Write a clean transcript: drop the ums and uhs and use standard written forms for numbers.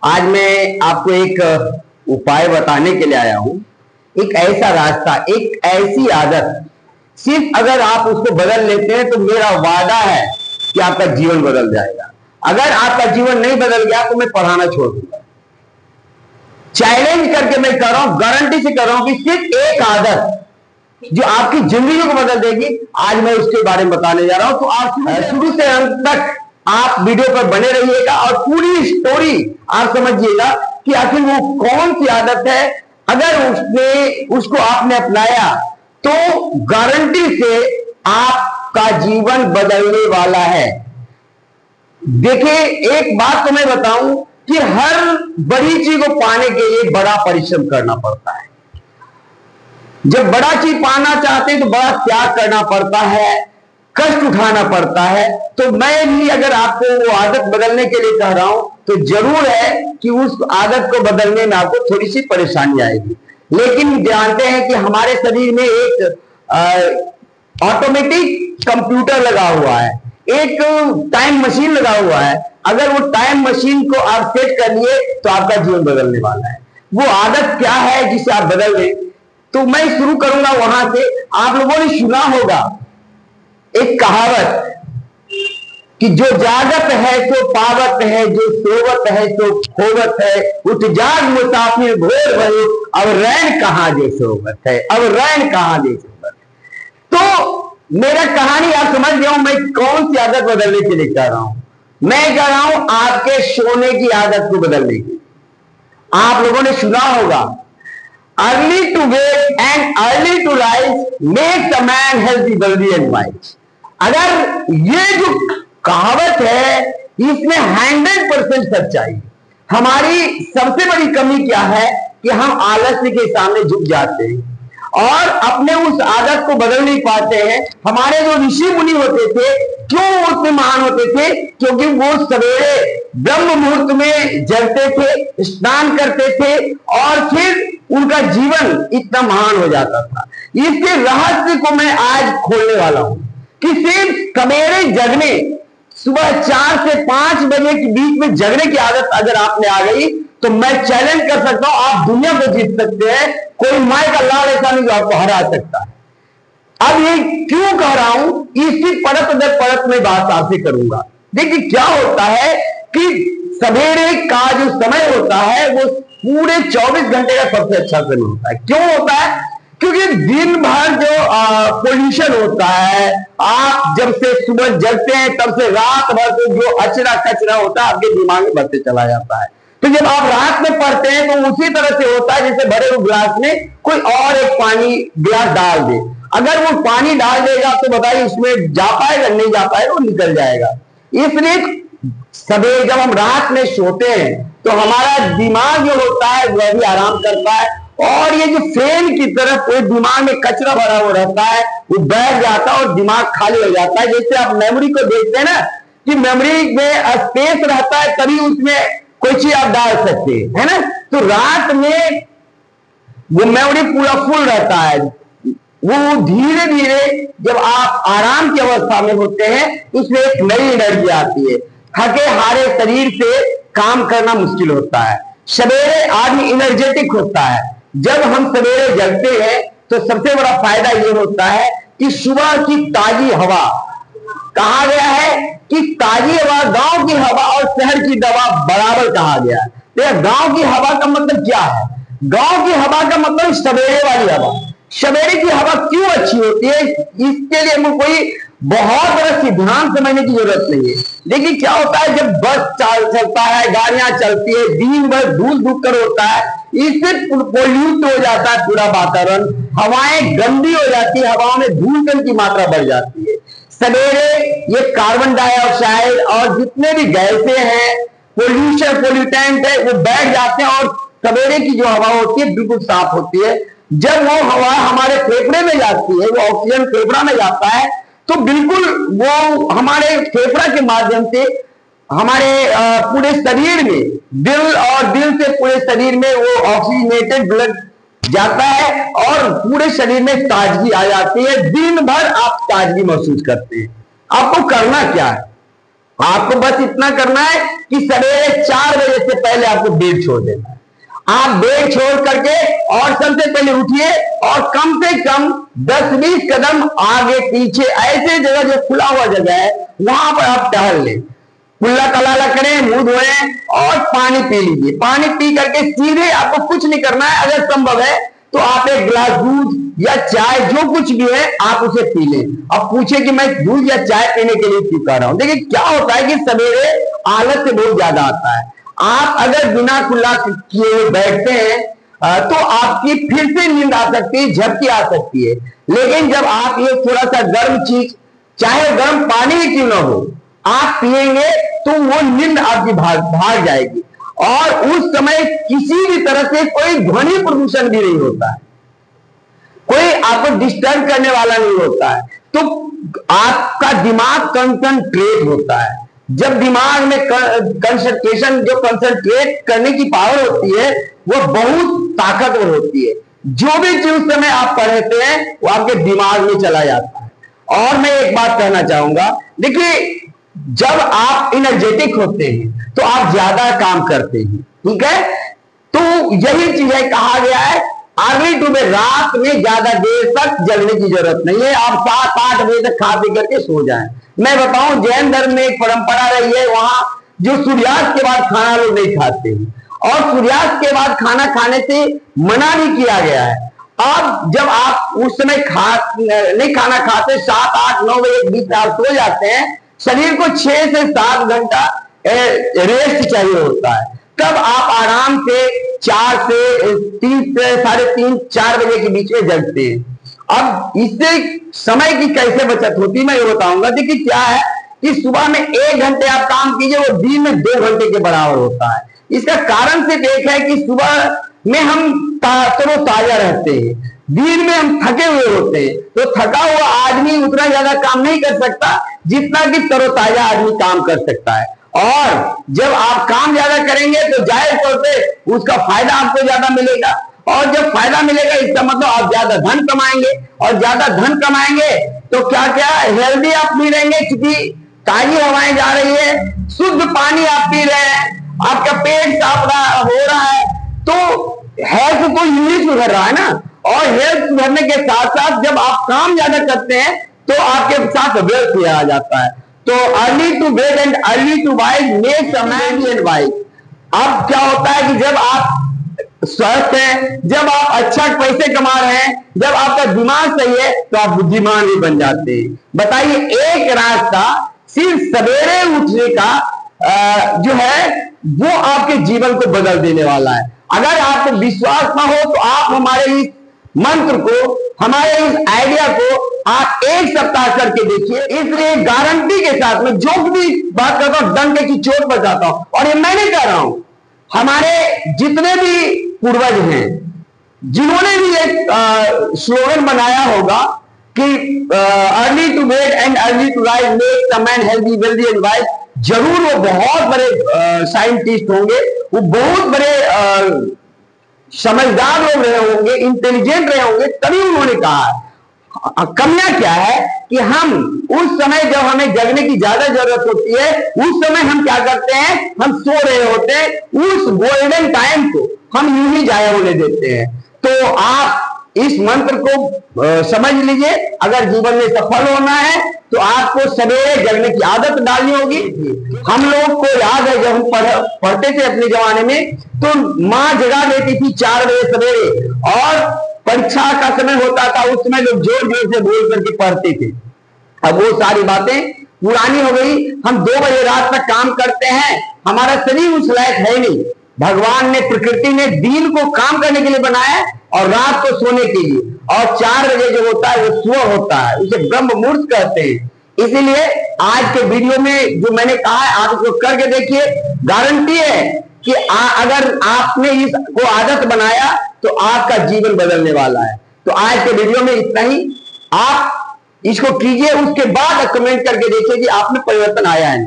आज मैं आपको एक उपाय बताने के लिए आया हूं। एक ऐसा रास्ता, एक ऐसी आदत, सिर्फ अगर आप उसको बदल लेते हैं तो मेरा वादा है कि आपका जीवन बदल जाएगा। अगर आपका जीवन नहीं बदल गया तो मैं पढ़ाना छोड़ दूंगा। चैलेंज करके मैं कर रहा हूं, गारंटी से कर रहा हूं कि सिर्फ एक आदत जो आपकी जिंदगी को बदल देगी, आज मैं उसके बारे में बताने जा रहा हूं। तो आप शुरू से अंत तक आप वीडियो पर बने रहिएगा और पूरी स्टोरी आप समझिएगा कि आखिर वो कौन सी आदत है। अगर उसको आपने अपनाया तो गारंटी से आपका जीवन बदलने वाला है। देखिए, एक बात तो मैं बताऊं कि हर बड़ी चीज को पाने के लिए बड़ा परिश्रम करना पड़ता है। जब बड़ा चीज पाना चाहते हैं तो बड़ा त्याग करना पड़ता है, कष्ट उठाना पड़ता है। तो मैं भी अगर आपको वो आदत बदलने के लिए कह रहा हूं तो जरूर है कि उस आदत को बदलने में आपको थोड़ी सी परेशानी आएगी। लेकिन जानते हैं कि हमारे शरीर में एक ऑटोमेटिक कंप्यूटर लगा हुआ है, एक टाइम मशीन लगा हुआ है। अगर वो टाइम मशीन को आप सेट कर लिए तो आपका जीवन बदलने वाला है। वो आदत क्या है जिसे आप बदल लें? तो मैं शुरू करूंगा वहां से। आप लोगों ने सुना होगा एक कहावत कि जो जागत है सो पावत है, जो सोवत है सो खोवत है। उठ जाग मुसाफिर भोर भये, अब रैन कहां जे सोवत है, अब रैन कहां जे सोवत है। तो मेरा कहानी आप समझ गए हो मैं कौन सी आदत बदलने के लिए कह रहा हूं। मैं कह रहा हूं आपके सोने की आदत को बदलने की। आप लोगों ने सुना होगा early to wake and early to rise makes a man healthy, wealthy and wise. अगर ये जो कहावत है इसमें 100% सच्चाई। हमारी सबसे बड़ी कमी क्या है कि हम आलस्य के सामने झुक जाते हैं और अपने उस आदत को बदल नहीं पाते हैं। हमारे जो ऋषि मुनि होते थे, क्यों उतने महान होते थे? क्योंकि वो सवेरे ब्रह्म मुहूर्त में जगते थे, स्नान करते थे और फिर उनका जीवन इतना महान हो जाता था। इसके रहस्य को मैं आज खोलने वाला हूं कि सिर्फ सवेरे जगने, सुबह 4 से 5 बजे के बीच में जगने की आदत अगर आपने आ गई तो मैं चैलेंज कर सकता हूं आप दुनिया को जीत सकते हैं। कोई माय का लाल ऐसा नहीं जो आपको हरा सकता है। अब ये क्यों कह रहा हूं, इसी परत दर परत में बात आपसे करूंगा। देखिए क्या होता है कि सवेरे का जो समय होता है वो पूरे 24 घंटे का सबसे अच्छा समय होता है। क्यों होता है? क्योंकि दिन भर जो पोल्यूशन होता है, आप जब से सुबह जगते हैं तब से रात भर से जो अचरा कचरा होता है आपके दिमाग में बढ़ते चला जाता है। तो जब आप रात में पढ़ते हैं तो उसी तरह से होता है जैसे भरे हुए गिलास में कोई और एक पानी गिलास डाल दे। अगर वो पानी डाल देगा तो बताइए उसमें जा पाएगा? नहीं जा पाएगा, वो निकल जाएगा। इसलिए सवेरे जब हम रात में सोते हैं तो हमारा दिमाग जो होता है वह भी आराम करता है और ये जो फैन की तरफ कोई दिमाग में कचरा भरा हुआ रहता है वो बैठ जाता है और दिमाग खाली हो जाता है। जैसे आप मेमोरी को देखते हैं ना कि मेमोरी में स्पेस रहता है तभी उसमें कोई चीज आप डाल सकते हैं, है ना। तो रात में वो मेमोरी पूरा फुल रहता है। वो धीरे धीरे जब आप आराम की अवस्था में होते हैं उसमें एक नई एनर्जी आती है। थके हारे शरीर से काम करना मुश्किल होता है। सवेरे आदमी एनर्जेटिक होता है। जब हम सवेरे जगते हैं तो सबसे बड़ा फायदा ये होता है कि सुबह की ताजी हवा, कहा गया है कि ताजी हवा गांव की हवा और शहर की दवा बराबर कहा गया है। तो गांव की हवा का मतलब क्या है? गांव की हवा का मतलब सवेरे वाली हवा। सवेरे की हवा क्यों अच्छी होती है इसके लिए हमें कोई बहुत बड़ा सिद्धांत समझने की जरूरत नहीं है। लेकिन क्या होता है जब बस चलता है, गाड़ियां चलती है, दिन भर धूल धूकर होता है, इससे पोल्यूट हो जाता है पूरा वातावरण, हवाएं गंदी हो जाती है, हवाओं में धूल कण की मात्रा बढ़ जाती है। सवेरे ये कार्बन डाइऑक्साइड और जितने भी गैसें हैं, पोल्यूटेंट है, वो बैठ जाते हैं और सवेरे की जो हवा होती है बिल्कुल साफ होती है। जब वो हवा हमारे फेफड़े में जाती है, वो ऑक्सीजन फेफड़ा में जाता है तो बिल्कुल वो हमारे फेफड़ा के माध्यम से हमारे पूरे शरीर में, दिल से पूरे शरीर में वो ऑक्सीजनेटेड ब्लड जाता है और पूरे शरीर में ताजगी आ जाती है। दिन भर आप ताजगी महसूस करते हैं। आपको करना क्या है? आपको बस इतना करना है कि सवेरे 4 बजे से पहले आपको बेड छोड़ देना है। आप बेड छोड़ करके और सबसे पहले उठिए और कम से कम 10-20 कदम आगे पीछे ऐसे जगह जो खुला हुआ जगह है वहां पर आप टहल लें, कुल्ला कलाला करें, मुंह धोएं और पानी पी लीजिए। पानी पी करके सीधे आपको कुछ नहीं करना है, अगर संभव है तो आप एक गिलास दूध या चाय जो कुछ भी है आप उसे पी लें। अब पूछे कि मैं दूध या चाय पीने के लिए क्यों कर रहा हूं। देखिए क्या होता है कि सवेरे आलस से बहुत ज्यादा आता है। आप अगर बिना कुल्ला किए बैठते हैं तो आपकी फिर से नींद आ सकती है, झपकी आ सकती है। लेकिन जब आप ये थोड़ा सा गर्म चीज, चाहे गर्म पानी ही क्यों ना हो, आप पिएंगे तो वो नींद आपकी भाग जाएगी और उस समय किसी भी तरह से कोई ध्वनि प्रदूषण भी नहीं होता है, कोई आपको डिस्टर्ब करने वाला नहीं होता है, तो आपका दिमाग कंसंट्रेट होता है। जब दिमाग में कंसंट्रेशन, जो कंसंट्रेट करने की पावर होती है वो बहुत ताकतवर होती है। जो भी चीज उस समय आप पढ़ते हैं वो आपके दिमाग में चला जाता है। और मैं एक बात कहना चाहूंगा, देखिए जब आप एनर्जेटिक होते हैं तो आप ज्यादा काम करते हैं, ठीक है। तो यही चीज है, कहा गया है अर्ली टू बेड, रात में ज्यादा देर तक जगने की जरूरत नहीं है। आप 7-8 बजे तक खा पी करके सो जाएं। मैं बताऊं जैन धर्म में एक परंपरा रही है, वहां जो सूर्यास्त के बाद खाना लोग नहीं खाते हैं और सूर्यास्त के बाद खाना खाने से मना भी किया गया है। अब जब आप उस समय नहीं खाना खाते, 7-8-9 बजे के बीच में आप सो जाते हैं, शरीर को 6 से 7 घंटा रेस्ट चाहिए होता है। तब आप आराम से 4 से 3 से 3:30-4 बजे के बीच में जगते हैं। अब इससे समय की कैसे बचत होती है मैं ये बताऊंगा। देखिए क्या है कि सुबह में 1 घंटे आप काम कीजिए, वो दिन में 2 घंटे के बराबर होता है। इसका कारण सिर्फ एक है कि सुबह में हम तरोताजा रहते हैं, दिन में हम थके हुए होते हैं। तो थका हुआ आदमी उतना ज्यादा काम नहीं कर सकता जितना कि तरोताजा आदमी काम कर सकता है। और जब आप काम ज्यादा करेंगे तो जाहिर तौर पे उसका फायदा आपको ज्यादा मिलेगा, और जब फायदा मिलेगा इसका मतलब आप ज्यादा धन कमाएंगे, और ज्यादा धन कमाएंगे तो क्या क्या हेल्दी आप पी लेंगे, क्योंकि ताजी हवाएं जा रही है, शुद्ध पानी आप पी रहे हैं, आपका पेट साफ हो रहा है, तो हेल्थ तो यूं सुधर रहा है ना। और हेल्थ सुधरने के साथ साथ जब आप काम ज्यादा करते हैं तो आपके साथ वेल्थ आ जाता है। तो early to bed and early to wise makes a man and wise. अब क्या होता है कि जब आप स्वस्थ हैं, जब आप अच्छा पैसे कमा रहे हैं, जब आपका दिमाग सही है तो आप बुद्धिमान भी बन जाते हैं। बताइए एक रास्ता सिर्फ सवेरे उठने का जो है वो आपके जीवन को बदल देने वाला है। अगर आपको विश्वास ना हो तो आप हमारे इस मंत्र को, हमारे इस आइडिया को आप 1 सप्ताह करके देखिए। इसलिए गारंटी के साथ मैं जो भी बात करता हूं डंके की चोट बजाता हूं, और ये मैं नहीं कह रहा हूं, हमारे जितने भी पूर्वज हैं जिन्होंने भी एक स्लोगन बनाया होगा कि early to bed and early to rise makes a man healthy wealthy and wise, जरूर वो बहुत बड़े साइंटिस्ट होंगे, वो बहुत बड़े समझदार लोग रहे होंगे, इंटेलिजेंट रहे होंगे, तभी उन्होंने कहा। कमियां क्या है कि हम उस समय जब हमें जगने की ज्यादा जरूरत होती है उस समय हम क्या करते हैं, हम सो रहे होते हैं, उस गोल्डन टाइम को हम यूं ही जाया होने देते हैं। तो आप इस मंत्र को समझ लीजिए। अगर जीवन में सफल होना है तो आपको सवेरे जगने की आदत डालनी होगी। हम लोग को याद है जब हम पढ़ते थे अपने जमाने में तो माँ जगा देती थी 4 बजे सवेरे, और परीक्षा का समय होता था उस समय लोग जोर जोर से बोल करके पढ़ते थे। अब वो सारी बातें पुरानी हो गई। हम 2 बजे रात तक काम करते हैं, हमारा शरीर उस लायक है नहीं। भगवान ने, प्रकृति ने दिन को काम करने के लिए बनाया और रात को सोने के लिए, और 4 बजे जो होता है वो सुबह होता है, उसे ब्रह्म मुहूर्त कहते हैं। इसीलिए आज के वीडियो में जो मैंने कहा है आप इसको करके देखिए। गारंटी है कि अगर आपने इसको आदत बनाया तो आपका जीवन बदलने वाला है। तो आज के वीडियो में इतना ही। आप इसको कीजिए, उसके बाद कमेंट करके देखिए कि आप में परिवर्तन आया है।